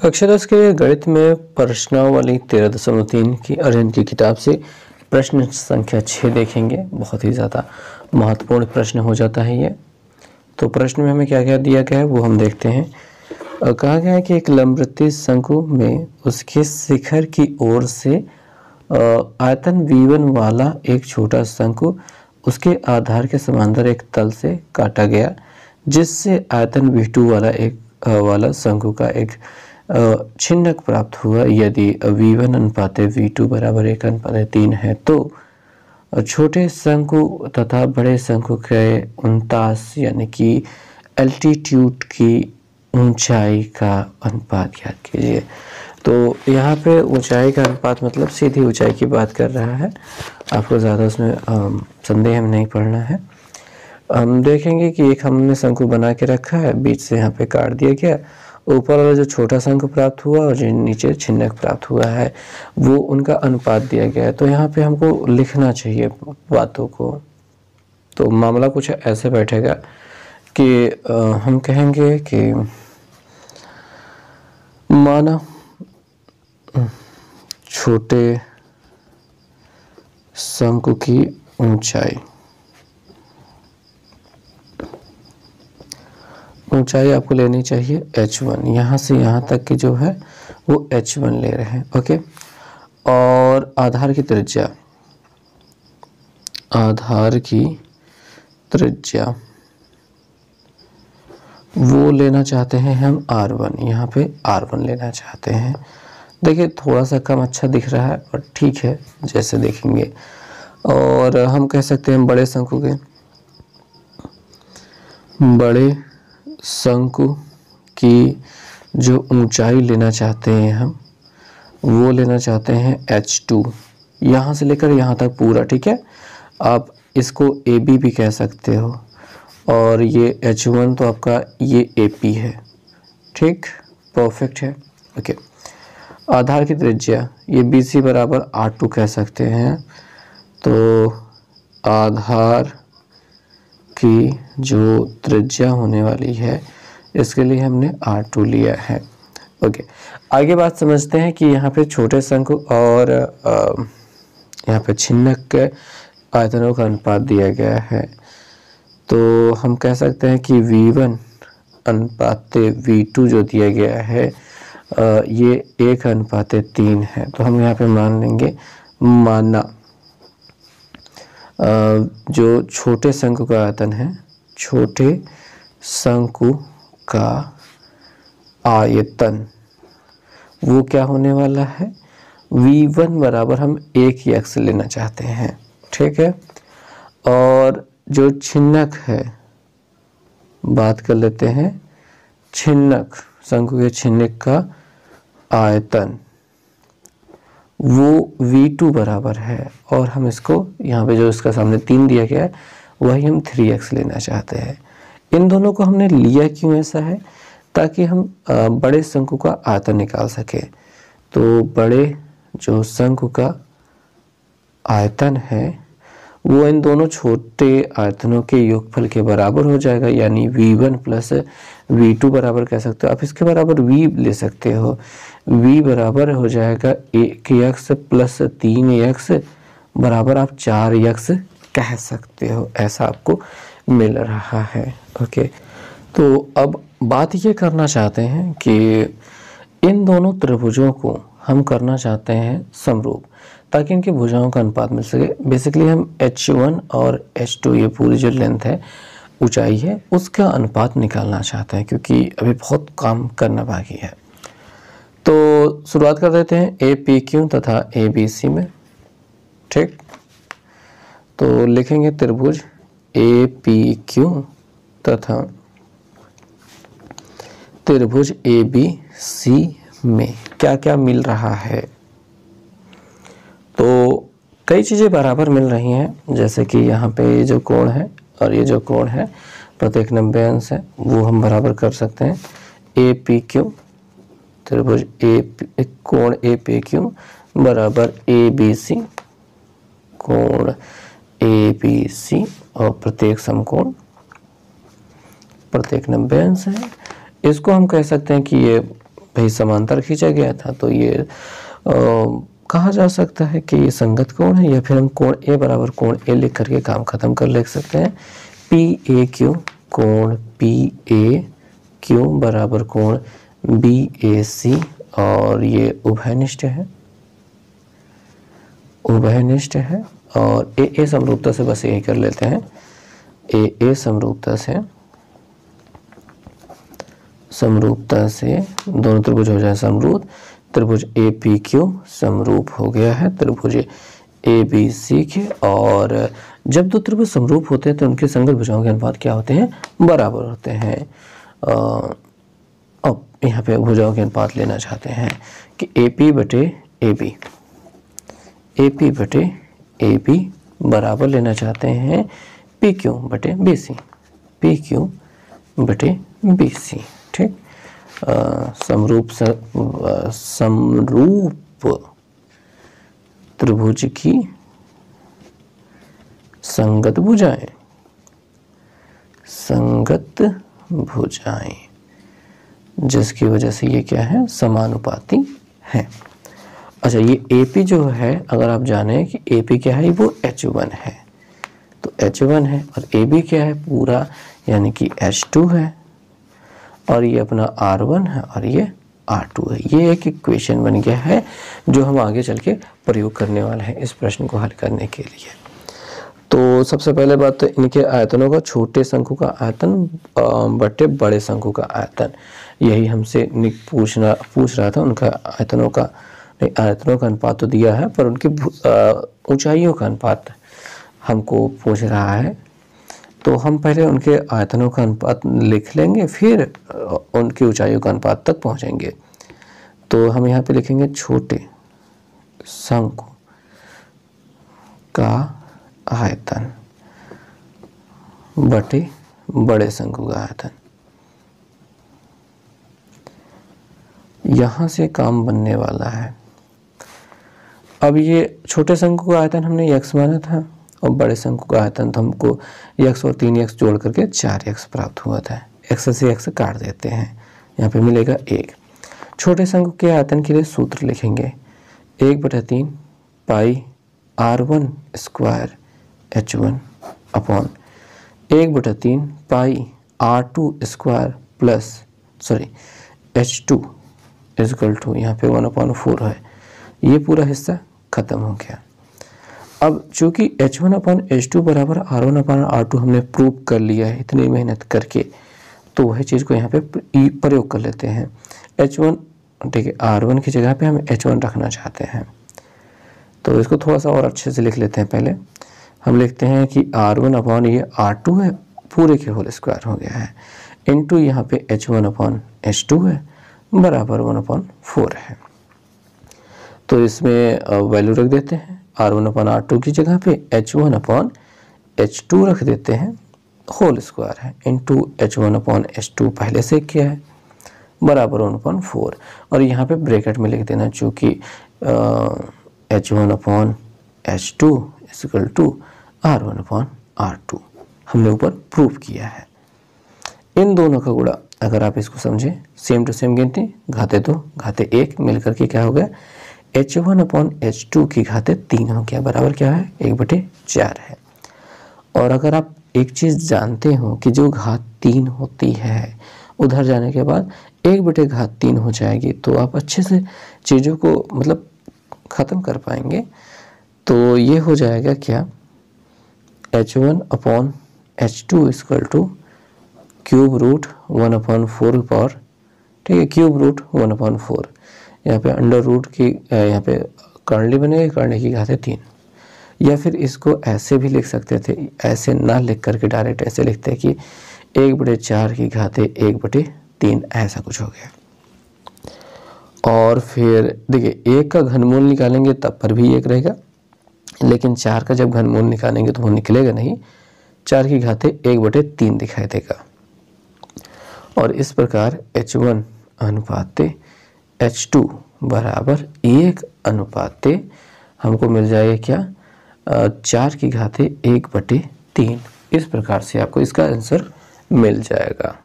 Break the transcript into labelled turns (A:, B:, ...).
A: कक्षा 10 के गणित में प्रश्नावली 13.3 की अर्जुन की किताब से प्रश्न संख्या 6 देखेंगे। बहुत ही ज़्यादा महत्वपूर्ण प्रश्न हो जाता है ये। तो प्रश्न में हमें क्या क्या दिया गया है वो हम देखते हैं। कहा गया है कि एक लंबवृत्तीय शंकु में उसके शिखर की ओर से आयतन V1 वाला एक छोटा शंकु उसके आधार के समांतर एक तल से काटा गया, जिससे आयतन V2 वाला एक वाला शंकु का एक छिन्नक प्राप्त हुआ। यदि V1 अनुपात V2 बराबर 1:3 है तो छोटे शंकु तथा बड़े शंकु के 49 यानी कि एल्टीट्यूड की ऊंचाई का अनुपात ज्ञात कीजिए। तो यहाँ पे ऊंचाई का अनुपात मतलब सीधी ऊंचाई की बात कर रहा है, आपको ज़्यादा उसमें संदेह में नहीं पड़ना है। हम देखेंगे कि एक हमने शंकु बना के रखा है, बीच से यहाँ पे काट दिया गया, ऊपर वाला जो छोटा शंकु प्राप्त हुआ और जो नीचे छिन्नक प्राप्त हुआ है वो उनका अनुपात दिया गया है। तो यहाँ पे हमको लिखना चाहिए बातों को। तो मामला कुछ ऐसे बैठेगा कि हम कहेंगे कि माना छोटे शंकु की ऊंचाई आपको लेनी चाहिए h1, यहाँ से यहाँ तक की जो है वो h1 ले रहे हैं। ओके, और आधार की त्रिज्या वो लेना चाहते हैं हम r1, यहाँ पे r1 लेना चाहते हैं। देखिए थोड़ा सा कम अच्छा दिख रहा है और ठीक है जैसे देखेंगे। और हम कह सकते हैं बड़े शंकु की जो ऊंचाई लेना चाहते हैं हम वो लेना चाहते हैं h2, यहाँ से लेकर यहाँ तक पूरा। ठीक है, आप इसको AB भी कह सकते हो और ये h1 तो आपका ये AP है। ठीक, परफेक्ट है। ओके, आधार की त्रिज्या ये BC बराबर R2 कह सकते हैं। तो आधार की जो त्रिज्या होने वाली है इसके लिए हमने R2 लिया है। ओके, आगे बात समझते हैं कि यहाँ पे छोटे शंकु और यहाँ पे छिन्नक के आयतनों का अनुपात दिया गया है। तो हम कह सकते हैं कि V1 अनुपात V2 जो दिया गया है ये 1:3 है। तो हम यहाँ पे मान लेंगे, माना जो छोटे शंकु का आयतन है, छोटे शंकु का आयतन वो क्या होने वाला है, V1 बराबर हम 1x लेना चाहते हैं। ठीक है, और जो छिन्नक है, बात कर लेते हैं छिन्नक, शंकु के छिन्नक का आयतन वो V2 बराबर है, और हम इसको यहाँ पे जो इसका सामने 3 दिया गया है वही हम 3x लेना चाहते हैं। इन दोनों को हमने लिया क्यों ऐसा है, ताकि हम बड़े शंकु का आयतन निकाल सके। तो बड़े जो शंकु का आयतन है वो इन दोनों छोटे आयतनों के योगफल के बराबर हो जाएगा, यानी V1 प्लस V2 बराबर कह सकते हो। आप इसके बराबर V ले सकते हो, V बराबर हो जाएगा 1x प्लस 3x बराबर आप 4x कह सकते हो। ऐसा आपको मिल रहा है। ओके, तो अब बात ये करना चाहते हैं कि इन दोनों त्रिभुजों को हम करना चाहते हैं समरूप, ताकि इनकी भुजाओं का अनुपात मिल सके। बेसिकली हम h1 और h2 ये पूरी जो लेंथ है, ऊंचाई है, उसका अनुपात निकालना चाहते हैं, क्योंकि अभी बहुत काम करना बाकी है। तो शुरुआत कर देते हैं APQ तथा ABC में। ठीक, तो लिखेंगे त्रिभुज APQ तथा त्रिभुज ABC में क्या क्या मिल रहा है। तो कई चीज़ें बराबर मिल रही हैं, जैसे कि यहाँ पे ये जो कोण है और ये जो कोण है प्रत्येक 90 अंश है, वो हम बराबर कर सकते हैं। APQ त्रिभुज कोण APQ बराबर ABC कोण ABC, और प्रत्येक समकोण प्रत्येक 90 अंश है। इसको हम कह सकते हैं कि ये भाई समांतर खींचा गया था, तो ये कहा जा सकता है कि ये संगत कोण है, या फिर हम कोण ए बराबर कोण ए लिख करके काम खत्म कर लिख सकते हैं। पी ए क्यू कोण पी ए क्यू बराबर कोण बी ए सी, और ये उभयनिष्ठ है, उभयनिष्ठ है। और ए ए समरूपता से बस यही कर लेते हैं, ए ए समरूपता से दोनों त्रिभुज हो जाए समरूप। त्रिभुज ए पी क्यू समरूप हो गया है त्रिभुज ए बी सी के। और जब दो त्रिभुज समरूप होते हैं तो उनके संगत भुजाओं के अनुपात क्या होते हैं? बराबर होते हैं। अब यहाँ पे भुजाओं के अनुपात लेना चाहते हैं कि ए पी बटे ए बी, ए पी बटे ए बी बराबर लेना चाहते हैं पी क्यू बटे बी सी, पी क्यू बटे बी सी। ठीक, समरूप त्रिभुज की संगत भुजाएं, संगत भुजाएं, जिसकी वजह से ये क्या है? समानुपाती है। अच्छा, ये AP जो है, अगर आप जाने कि AP क्या है, वो H1 है, तो H1 है, और AB क्या है? पूरा यानी कि H2 है, और ये अपना R1 है, और ये R2 है। ये एक इक्वेशन बन गया है जो हम आगे चल के प्रयोग करने वाले हैं इस प्रश्न को हल करने के लिए। तो सबसे पहले बात तो इनके आयतनों का, छोटे शंकु का आयतन बटे बड़े शंकु का आयतन, यही हमसे पूछ रहा था। उनका आयतनों का अनुपात तो दिया है, पर उनकी ऊंचाइयों का अनुपात हमको पूछ रहा है। तो हम पहले उनके आयतनों का अनुपात लिख लेंगे, फिर उनकी ऊंचाइयों का अनुपात तक पहुंचेंगे। तो हम यहाँ पे लिखेंगे छोटे शंकु का आयतन बटे बड़े शंकु का आयतन। यहाँ से काम बनने वाला है। अब ये छोटे शंकु का आयतन हमने x माना था, और बड़े शंकु का आयतन तो हमको x और 3x जोड़ करके 4x प्राप्त हुआ था। x से x काट देते हैं, यहाँ पे मिलेगा 1। छोटे शंकु के आयतन के लिए सूत्र लिखेंगे 1/3 pi r1 square h1 upon 1/3 pi r2 square plus h2 equal to, यहाँ पे 1/4 है। ये पूरा हिस्सा खत्म हो गया। अब चूंकि h1/h2 बराबर r1/r2 हमने प्रूव कर लिया है इतनी मेहनत करके, तो वही चीज़ को यहाँ पे प्रयोग कर लेते हैं। h1 ठीक है, r1 की जगह पे हम h1 रखना चाहते हैं, तो इसको थोड़ा सा और अच्छे से लिख लेते हैं। पहले हम लिखते हैं कि r1 ये r2 है, पूरे के होल स्क्वायर हो गया है, इनटू यहाँ पे h1/h2 है बराबर 1/4 है। तो इसमें वैल्यू रख देते हैं, r1/r2 की जगह पे h1/h2 रख देते हैं, होल स्क्वायर है, इनटू h1/h2 पहले से क्या है बराबर 1/4, और यहाँ पे ब्रैकेट में लिख देना चूँकि h1/h2 इक्वल टू r1/r2 हमने ऊपर प्रूव किया है। इन दोनों का गुणा अगर आप इसको समझें, सेम टू सेम गिनती, घाते 2 घाते 1 मिलकर के क्या हो गया, h1/h2 की घाते 3 हो गया, बराबर क्या है 1/4 है। और अगर आप एक चीज़ जानते हो कि जो घात 3 होती है उधर जाने के बाद 1/3 हो जाएगी, तो आप अच्छे से चीज़ों को मतलब ख़त्म कर पाएंगे। तो ये हो जाएगा क्या, h1/h2 equal two cube root 1/4 पर, ठीक है, क्यूब रूट 1/4, यहाँ पे अंडर रूट की यहाँ पे कर्ली बनेगी, कर्ली की घाते 3, या फिर इसको ऐसे भी लिख सकते थे, ऐसे ना लिख करके डायरेक्ट ऐसे लिखते कि 1/4 की घाते 1/3, ऐसा कुछ हो गया। और फिर देखिए 1 का घनमूल निकालेंगे तब पर भी 1 रहेगा, लेकिन 4 का जब घनमूल निकालेंगे तो वो निकलेगा नहीं, 4 की घाते 1/3 दिखाई देगा। और इस प्रकार h1/h2 बराबर 1/, हमको मिल जाएगा क्या, 4 की घाते 1/3। इस प्रकार से आपको इसका आंसर मिल जाएगा।